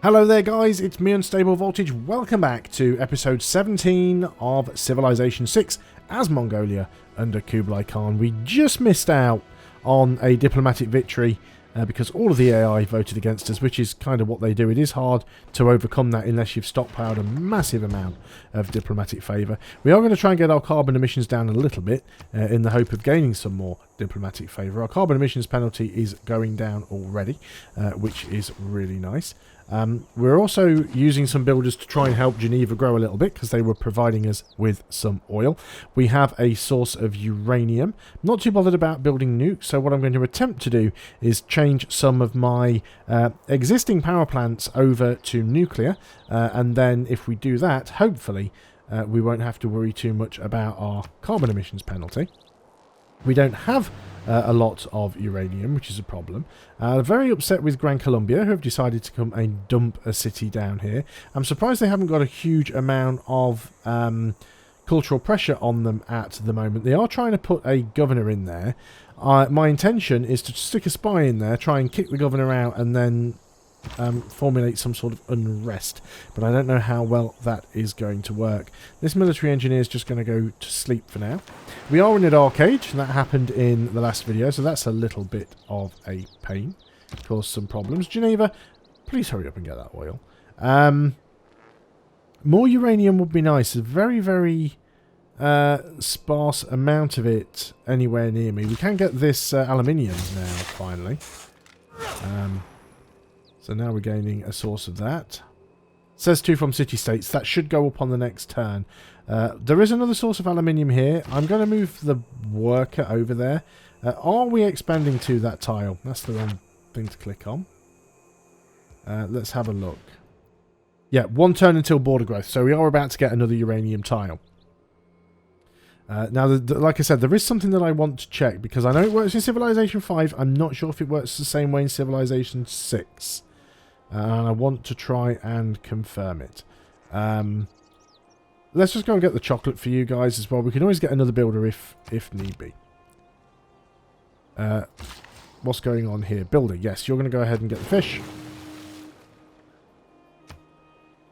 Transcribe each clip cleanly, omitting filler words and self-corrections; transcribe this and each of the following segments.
Hello there guys, it's me Unstable Voltage. Welcome back to episode 17 of Civilization 6 as Mongolia under Kublai Khan. We just missed out on a diplomatic victory because all of the AI voted against us, which is kind of what they do. It is hard to overcome that unless you've stockpiled a massive amount of diplomatic favour. We are going to try and get our carbon emissions down a little bit in the hope of gaining some more diplomatic favour. Our carbon emissions penalty is going down already, which is really nice. We're also using some builders to try and help Geneva grow a little bit because they were providing us with some oil. We have a source of uranium. I'm not too bothered about building nukes, so what I'm going to attempt to do is change some of my existing power plants over to nuclear, and then if we do that, hopefully we won't have to worry too much about our carbon emissions penalty. We don't have a lot of uranium, which is a problem. Very upset with Gran Colombia, who have decided to come and dump a city down here. I'm surprised they haven't got a huge amount of cultural pressure on them at the moment. They are trying to put a governor in there. My intention is to stick a spy in there, try and kick the governor out, and then formulate some sort of unrest, but I don't know how well that is going to work. This military engineer is just going to go to sleep for now. We are in an arcade, and that happened in the last video, so that's a little bit of a pain. Caused some problems. Geneva, please hurry up and get that oil. More uranium would be nice. A very, very sparse amount of it anywhere near me. We can get this aluminium now, finally. So now we're gaining a source of that. Says 2 from city-states. That should go up on the next turn. There is another source of aluminium here. I'm going to move the worker over there. Are we expanding to that tile? That's the wrong thing to click on. Let's have a look. Yeah, 1 turn until border growth. So we are about to get another uranium tile. Now, like I said, there is something that I want to check because I know it works in Civilization 5. I'm not sure if it works the same way in Civilization 6. And I want to try and confirm it. Let's just go and get the chocolate for you guys as well. We can always get another builder if need be. What's going on here? Builder, yes, you're going to go ahead and get the fish.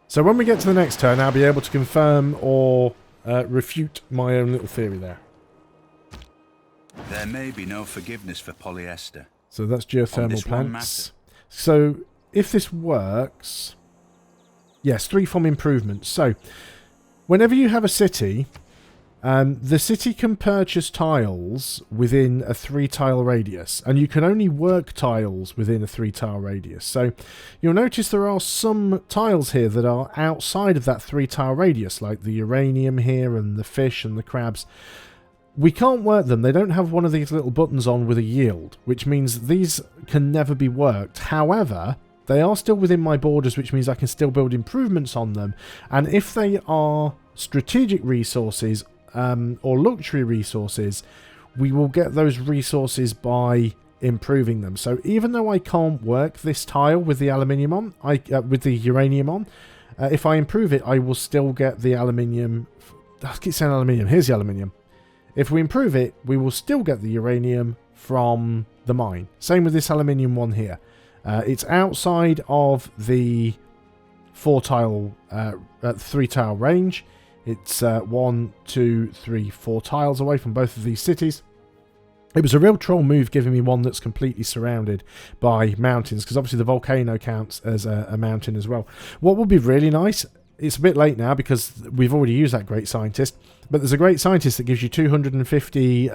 So when we get to the next turn, I'll be able to confirm or refute my own little theory there. There may be no forgiveness for polyester. So that's geothermal plants. So if this works, yes, 3 from improvements. So whenever you have a city, the city can purchase tiles within a 3-tile radius, and you can only work tiles within a 3-tile radius. So you'll notice there are some tiles here that are outside of that 3-tile radius, like the uranium here and the fish and the crabs. We can't work them. They don't have one of these little buttons on with a yield, which means these can never be worked. However, they are still within my borders, which means I can still build improvements on them. And if they are strategic resources or luxury resources, we will get those resources by improving them. So even though I can't work this tile with the aluminium on, with the uranium on, if I improve it, I will still get the aluminium. I keep saying aluminium. Here's the aluminium. If we improve it, we will still get the uranium from the mine. Same with this aluminium one here. It's outside of the 4-tile, 3-tile range. It's 1, 2, 3, 4 tiles away from both of these cities. It was a real troll move giving me one that's completely surrounded by mountains, because obviously the volcano counts as a mountain as well. What would be really nice, it's a bit late now because we've already used that great scientist, but there's a great scientist that gives you 250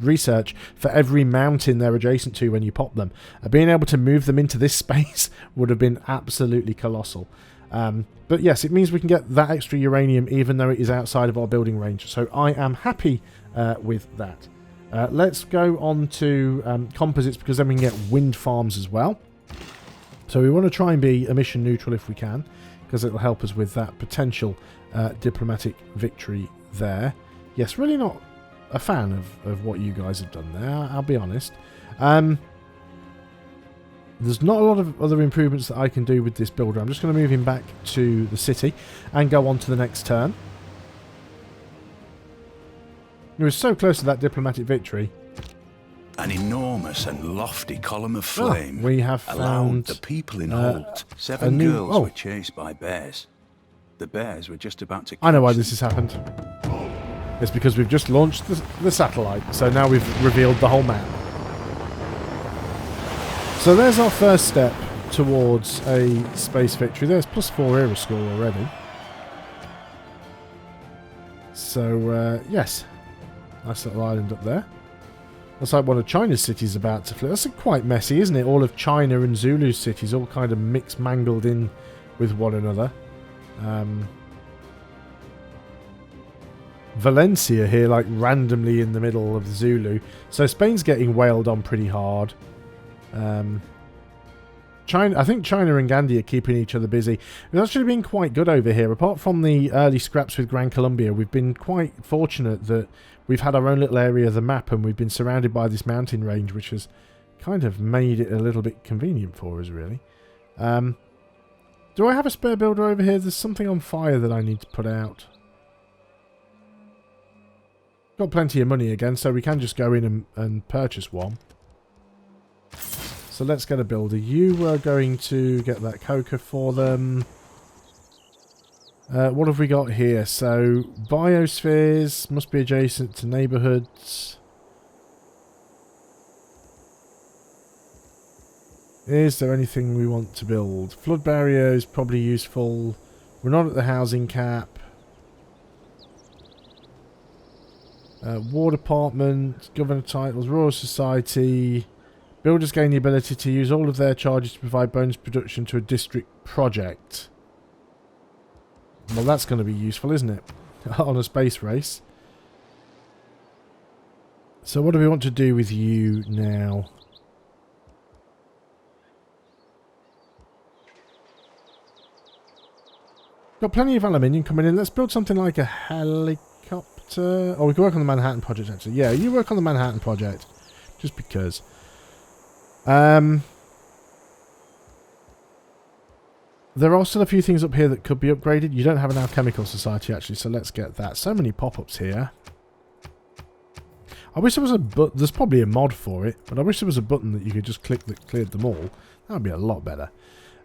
research for every mountain they're adjacent to when you pop them. Being able to move them into this space would have been absolutely colossal. But yes, it means we can get that extra uranium even though it is outside of our building range. So I am happy with that. Let's go on to composites, because then we can get wind farms as well. So we want to try and be emission neutral if we can, because it will help us with that potential diplomatic victory there. Yes, really not a fan of what you guys have done there, I'll be honest. There's not a lot of other improvements that I can do with this builder. I'm just going to move him back to the city and go on to the next turn. He was so close to that diplomatic victory. An enormous and lofty column of flame we have allowed found the people in Holt. 7 new- girls were chased by bears. The bears were just about to catch I know why them. this has happened. It's because we've just launched the satellite, so now we've revealed the whole map. So there's our first step towards a space victory. There's +4 era score already. So, yes. Nice little island up there. Looks like one of China's cities about to flip. That's quite messy, isn't it? All of China and Zulu's cities all kind of mixed, mangled in with one another. Valencia here, like randomly in the middle of Zulu. So Spain's getting wailed on pretty hard. China, I think China and Gandhi are keeping each other busy. We've actually been quite good over here. Apart from the early scraps with Gran Colombia, we've been quite fortunate that we've had our own little area of the map and we've been surrounded by this mountain range, which has kind of made it a little bit convenient for us, really. Do I have a spare builder over here? There's something on fire that I need to put out. Got plenty of money again, so we can just go in and purchase one. So let's get a builder. You are going to get that coca for them. What have we got here? So, biospheres must be adjacent to neighbourhoods. Is there anything we want to build? Flood barrier is probably useful. We're not at the housing cap. War department, governor titles, Royal Society. Builders gain the ability to use all of their charges to provide bonus production to a district project. Well, that's going to be useful, isn't it? On a space race. So what do we want to do with you now? Got plenty of aluminium coming in. Let's build something like a helicopter. Oh, we can work on the Manhattan project, actually. Yeah, you work on the Manhattan project. Just because. There are still a few things up here that could be upgraded. You don't have an alchemical society, actually, so let's get that. So many pop-ups here. I wish there was a button. There's probably a mod for it, but I wish there was a button that you could just click that cleared them all. That would be a lot better.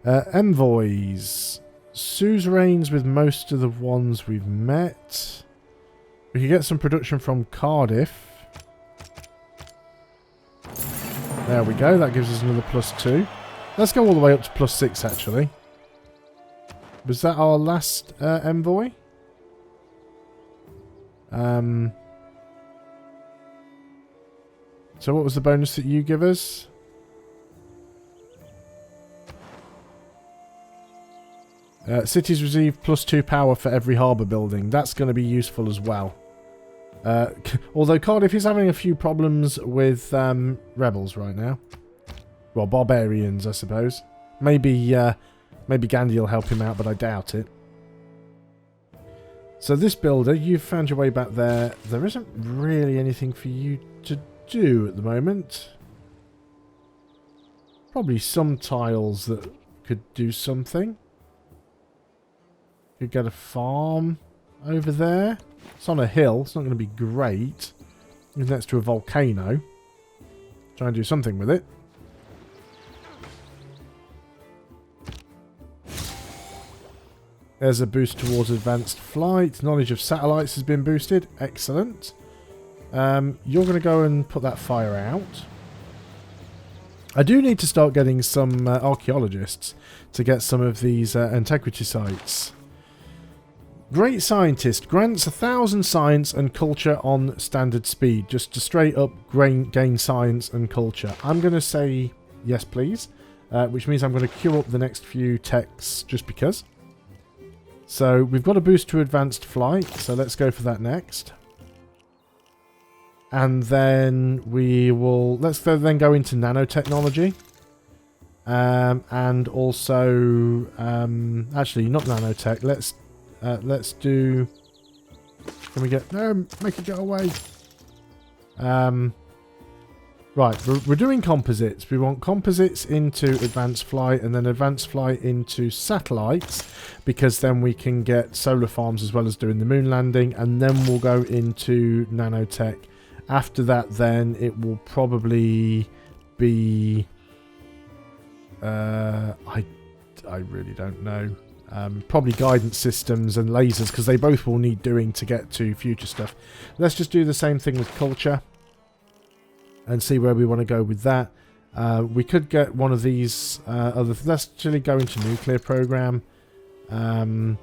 Envoys. Suzerains with most of the ones we've met. We could get some production from Cardiff. There we go. That gives us another +2. Let's go all the way up to +6, actually. Was that our last envoy? So what was the bonus that you give us? Cities receive +2 power for every harbour building. That's going to be useful as well. Although Cardiff is having a few problems with rebels right now. Well, barbarians, I suppose. Maybe Gandhi will help him out, but I doubt it. So this builder, you've found your way back there. There isn't really anything for you to do at the moment. Probably some tiles that could do something. Could get a farm over there. It's on a hill. It's not going to be great. It's next to a volcano. Try and do something with it. There's a boost towards advanced flight. Knowledge of satellites has been boosted. Excellent. You're going to go and put that fire out. I do need to start getting some archaeologists to get some of these antiquity sites. Great scientist grants 1,000 science and culture on standard speed. Just to straight up gain science and culture. I'm going to say yes, please. Which means I'm going to queue up the next few techs just because. So we've got a boost to advanced flight. So let's go for that next. And then we will... Let's then go into nanotechnology. And also... actually, not nanotech. Let's do... Can we get... No, make it go away. Right, we're doing composites. We want composites into advanced flight and then advanced flight into satellites, because then we can get solar farms as well as doing the moon landing, and then we'll go into nanotech After that, then it will probably be... I really don't know. Probably guidance systems and lasers, because they both will need doing to get to future stuff. Let's just do the same thing with culture and see where we want to go with that. We could get one of these let's actually go into nuclear program, and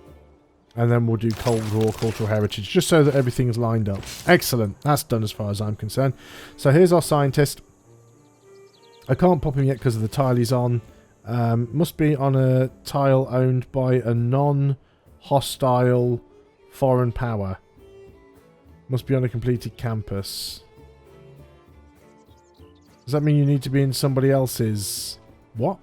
then we'll do Cold War cultural heritage, just so that everything's lined up. Excellent. That's done as far as I'm concerned. So here's our scientist. I can't pop him yet because of the tile he's on. Must be on a tile owned by a non-hostile foreign power. Must be on a completed campus. Does that mean you need to be in somebody else's... What?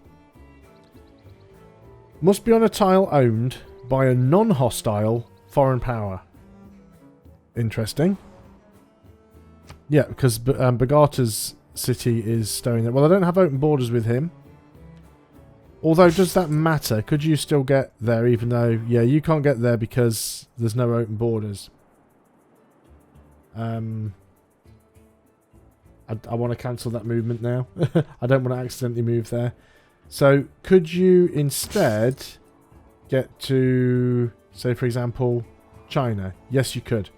Must be on a tile owned by a non-hostile foreign power. Interesting. Yeah, because Bagata's city is stowing there. Well, I don't have open borders with him. Although, does that matter? Could you still get there even though... Yeah, you can't get there because there's no open borders. I want to cancel that movement now. I don't want to accidentally move there. So, could you instead get to, say, for example, China? Yes, you could.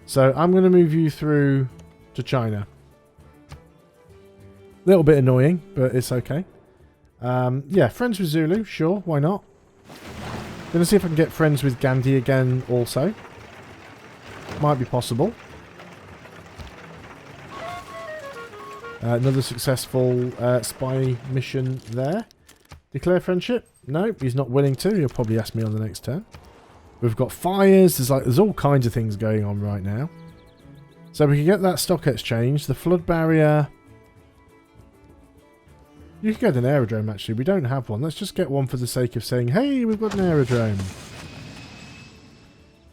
So, I'm going to move you through to China. A little bit annoying, but it's okay. Yeah, friends with Zulu, sure, why not? Gonna see if I can get friends with Gandhi again also. Might be possible. Another successful spy mission there. Declare friendship? No, he's not willing to. He'll probably ask me on the next turn. We've got fires. There's all kinds of things going on right now. So we can get that stock exchange. The flood barrier. You can get an aerodrome, actually. We don't have one. Let's just get one for the sake of saying, hey, we've got an aerodrome.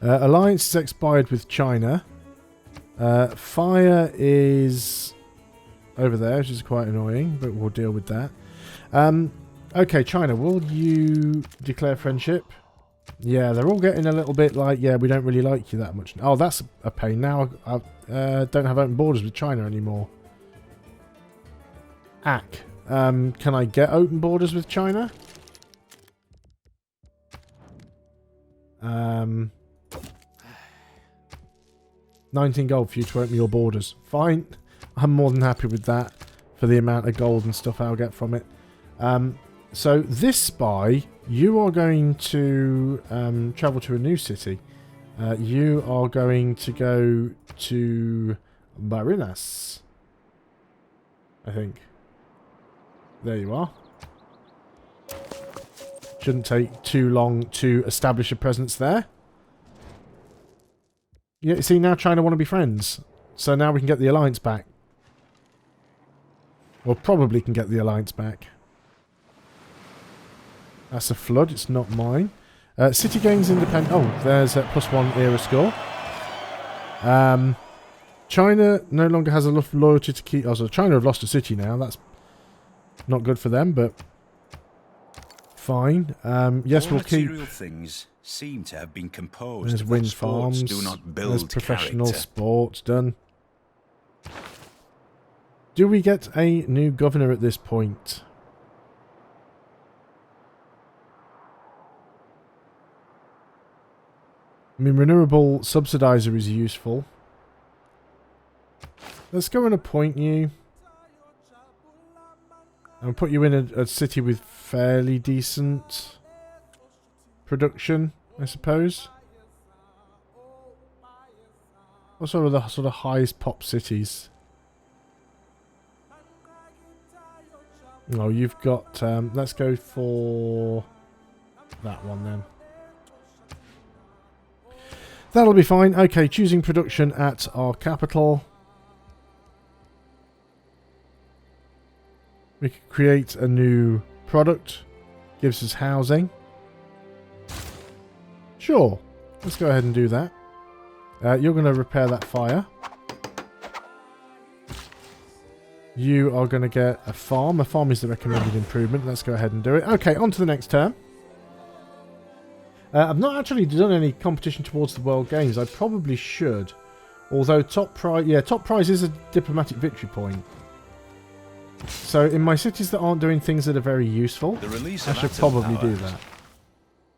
Alliance is expired with China. Fire is over there, which is quite annoying, but we'll deal with that. Okay, China, will you declare friendship? Yeah, they're all getting a little bit like, yeah, we don't really like you that much. Oh, that's a pain. Now I don't have open borders with China anymore. Ack. Can I get open borders with China? 19 gold for you to open your borders. Fine. I'm more than happy with that for the amount of gold and stuff I'll get from it. So this spy, you are going to travel to a new city. You are going to go to Barinas, I think. There you are. Shouldn't take too long to establish a presence there. Yeah, see, now China want to be friends. So now we can get the alliance back. Or probably can get the alliance back. That's a flood, it's not mine. City gains independent... Oh, there's a +1 era score. China no longer has enough loyalty to keep... Oh, so China have lost a city now. That's not good for them, but fine. Yes, we'll keep... things seem to have been composed. There's wind farms. Do not build There's professional character. sports done. Do we get a new governor at this point? I mean, renewable subsidizer is useful. Let's go and appoint you. And put you in a city with fairly decent production, I suppose. What are the sort of highest pop cities? Oh, you've got... let's go for that one then. That'll be fine. Okay, choosing production at our capital. We can create a new product. Gives us housing. Sure. Let's go ahead and do that. You're going to repair that fire. You are going to get a farm. A farm is the recommended improvement. Let's go ahead and do it. Okay, on to the next term. I've not actually done any competition towards the World Games. I probably should. Although top prize, yeah, top prize is a diplomatic victory point. So in my cities that aren't doing things that are very useful, I should probably do that.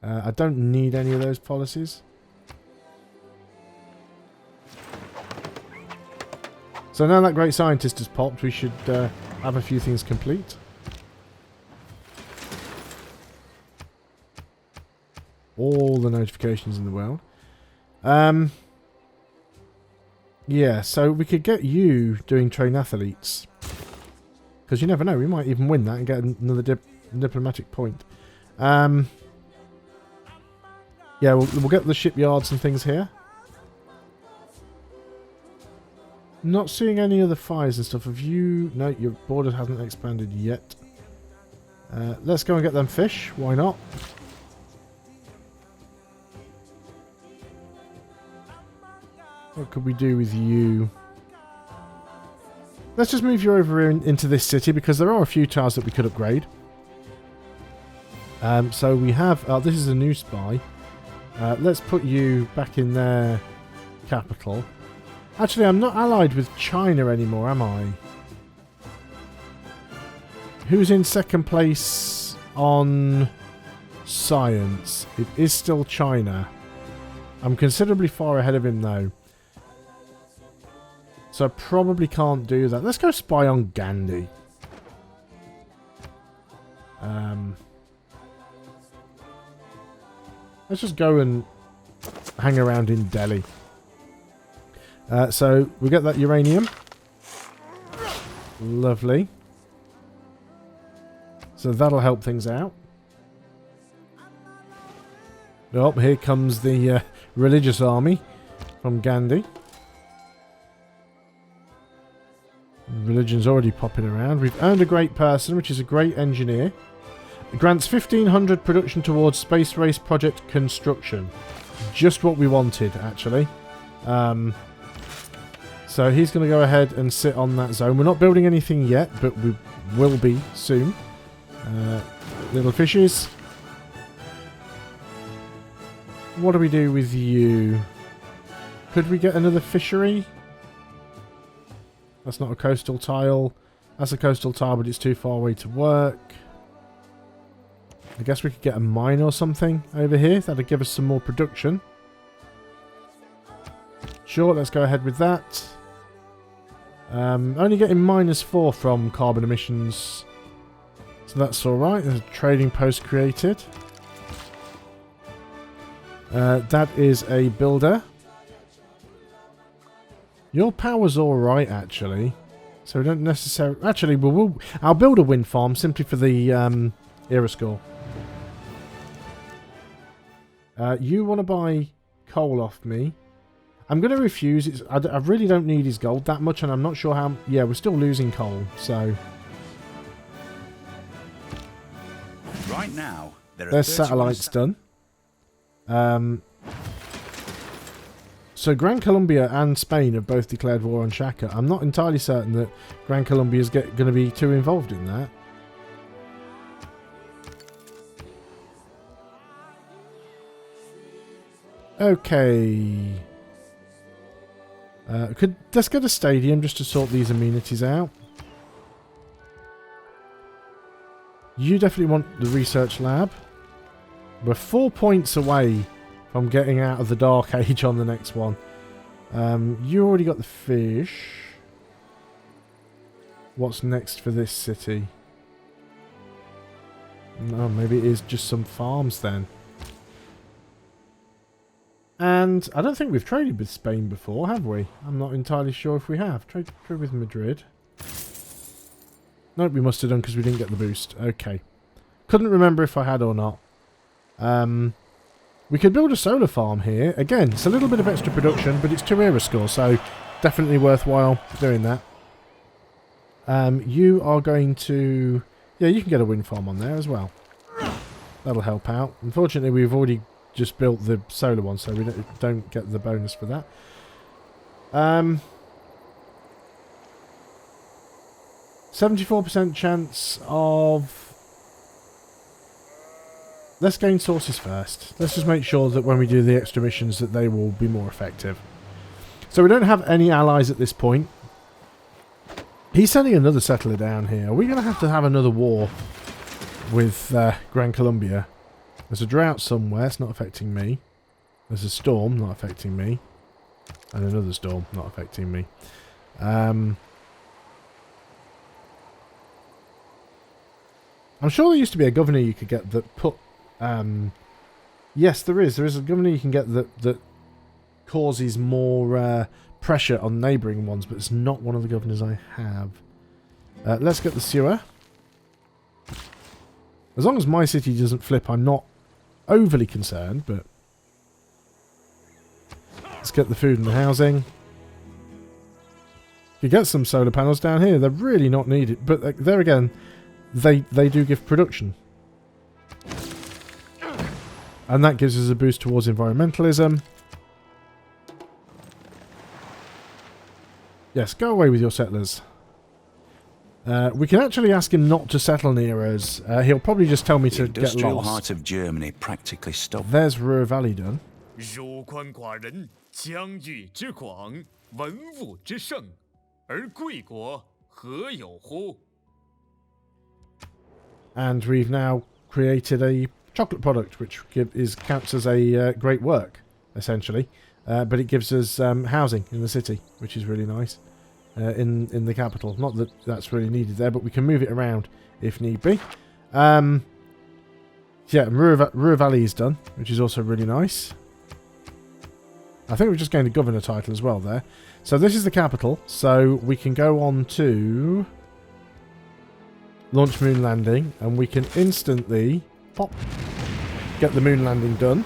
I don't need any of those policies. So now that great scientist has popped, we should have a few things complete. All the notifications in the world. Yeah, so we could get you doing train athletes. Because you never know, we might even win that and get another diplomatic point. Yeah, we'll get the shipyards and things here. Not seeing any other fires and stuff. Have you... No, your border hasn't expanded yet. Let's go and get them fish. Why not? What could we do with you? Let's just move you over into this city because there are a few towers that we could upgrade. So we have... this is a new spy. Let's put you back in their capital. Actually, I'm not allied with China anymore, am I? Who's in second place on science? It is still China. I'm considerably far ahead of him, though. So I probably can't do that. Let's go spy on Gandhi. Let's just go and hang around in Delhi. So we get that uranium. Lovely. So that'll help things out. Oh, here comes the religious army from Gandhi. Religion's already popping around. We've earned a great person, which is a great engineer. It grants 1,500 production towards space race project construction. Just what we wanted, actually. So he's going to go ahead and sit on that zone. We're not building anything yet, but we will be soon. Little fishes. What do we do with you? Could we get another fishery? That's not a coastal tile. That's a coastal tile, but it's too far away to work. I guess we could get a mine or something over here. That'll give us some more production. Sure, let's go ahead with that. Only getting -4 from carbon emissions. So that's alright. There's a trading post created. That is a builder. Your power's alright, actually. So we don't necessarily... Actually, I'll build a wind farm simply for the era score. You want to buy coal off me. I'm going to refuse. I really don't need his gold that much, and I'm not sure how... Yeah, we're still losing coal, so... Right now, there's satellites done. So Gran Colombia and Spain have both declared war on Shaka. I'm not entirely certain that Gran Colombia is going to be too involved in that. Okay. Let's get a stadium just to sort these amenities out. You definitely want the research lab. We're 4 points away from getting out of the Dark Age on the next one. You already got the fish. What's next for this city? No, maybe it is just some farms then. And I don't think we've traded with Spain before, have we? I'm not entirely sure if we have. Trade with Madrid. Nope, we must have done because we didn't get the boost. Okay. Couldn't remember if I had or not. We could build a solar farm here. Again, it's a little bit of extra production, but it's 2 era score, so definitely worthwhile doing that. You are going to... Yeah, you can get a wind farm on there as well. That'll help out. Unfortunately, we've already just built the solar one, so we don't get the bonus for that. 74% chance of... Let's gain sources first. Let's just make sure that when we do the extra missions that they will be more effective. So we don't have any allies at this point. He's sending another settler down here. Are we going to have another war with Gran Colombia? There's a drought somewhere. It's not affecting me. There's a storm, not affecting me. And another storm, not affecting me. I'm sure there used to be a governor you could get that put... yes, there is. There is a governor you can get that causes more pressure on neighbouring ones, but it's not one of the governors I have. Let's get the sewer. As long as my city doesn't flip, I'm not overly concerned, but... Let's get the food and the housing. You get some solar panels down here. They're really not needed, but there again, they do give production. And that gives us a boost towards environmentalism. Yes, go away with your settlers. We can actually ask him not to settle near us. He'll probably just tell me to get lost. The industrial heart of Germany practically stopped. There's Ruhr Valley done. And we've now created a chocolate product, which counts as a great work, essentially. But it gives us housing in the city, which is really nice. In the capital. Not that that's really needed there, but we can move it around if need be. Yeah, Ruhr Valley is done, which is also really nice. I think we've just gained a governor title as well there. So this is the capital, so we can go on to launch moon landing, and we can instantly get the moon landing done.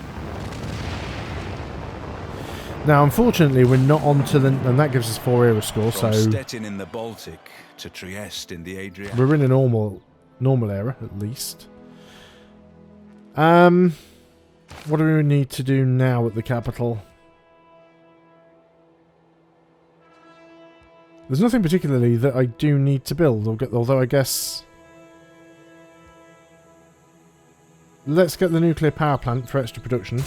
Now, unfortunately, we're not on to the... And that gives us 4 era score, so... From Stettin in the Baltic to Trieste in the Adriatic. We're in a normal era, at least. What do we need to do now at the capital? There's nothing particularly that I do need to build, although I guess... Let's get the nuclear power plant for extra production.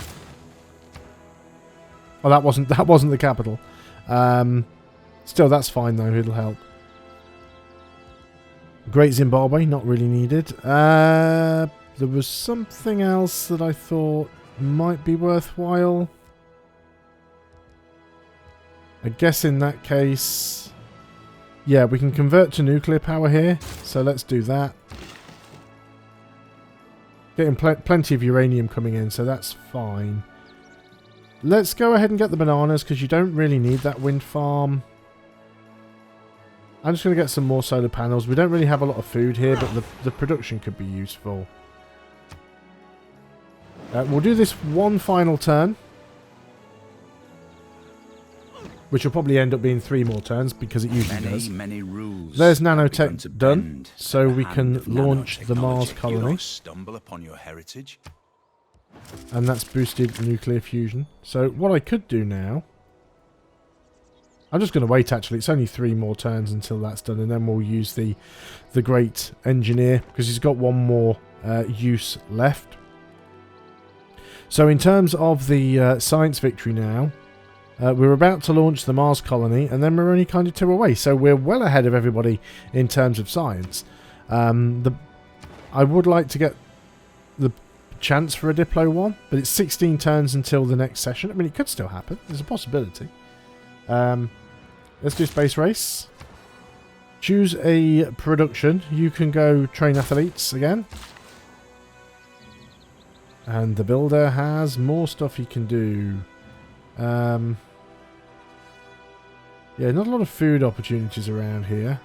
Oh, that wasn't the capital. Still, that's fine though. It'll help. Great Zimbabwe, not really needed. There was something else that I thought might be worthwhile. I guess in that case, yeah, we can convert to nuclear power here. So let's do that. Getting plenty of uranium coming in, so that's fine. Let's go ahead and get the bananas, because you don't really need that wind farm. I'm just going to get some more solar panels. We don't really have a lot of food here, but the production could be useful. We'll do this one final turn, which will probably end up being 3 more turns, because it usually does. Many rules. There's nanotech done, so we can launch the Mars colony. Stumble upon your heritage. And that's boosted nuclear fusion. So what I could do now... I'm just going to wait, actually. It's only 3 more turns until that's done. And then we'll use the great engineer, because he's got 1 more use left. So in terms of the science victory now, we're about to launch the Mars colony. And then we're only kind of 2 away. So we're well ahead of everybody in terms of science. I would like to get the chance for a Diplo 1, but it's 16 turns until the next session. I mean, it could still happen. There's a possibility. Let's do space race. Choose a production. You can go train athletes again. And the builder has more stuff he can do. Yeah, not a lot of food opportunities around here.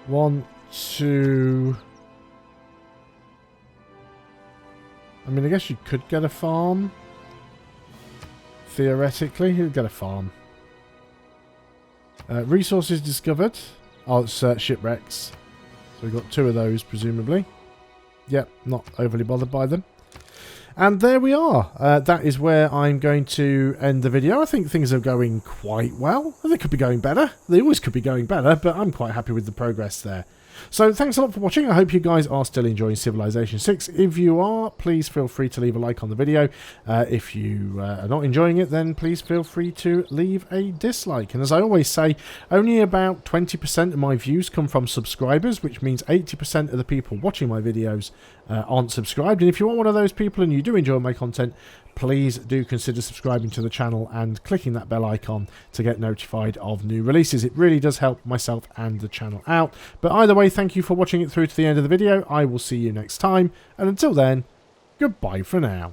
1, 2... I mean, I guess you could get a farm. Theoretically, you'd get a farm. Resources discovered. Oh, it's shipwrecks. So we've got 2 of those, presumably. Yep, not overly bothered by them. And there we are. That is where I'm going to end the video. I think things are going quite well. They could be going better. They always could be going better, but I'm quite happy with the progress there. So thanks a lot for watching. I hope you guys are still enjoying Civilization 6. If you are, please feel free to leave a like on the video. If you are not enjoying it, then please feel free to leave a dislike. And as I always say, only about 20% of my views come from subscribers, which means 80% of the people watching my videos aren't subscribed. And if you are one of those people and you do enjoy my content, please do consider subscribing to the channel and clicking that bell icon to get notified of new releases. It really does help myself and the channel out. But either way, thank you for watching it through to the end of the video. I will see you next time. And until then, goodbye for now.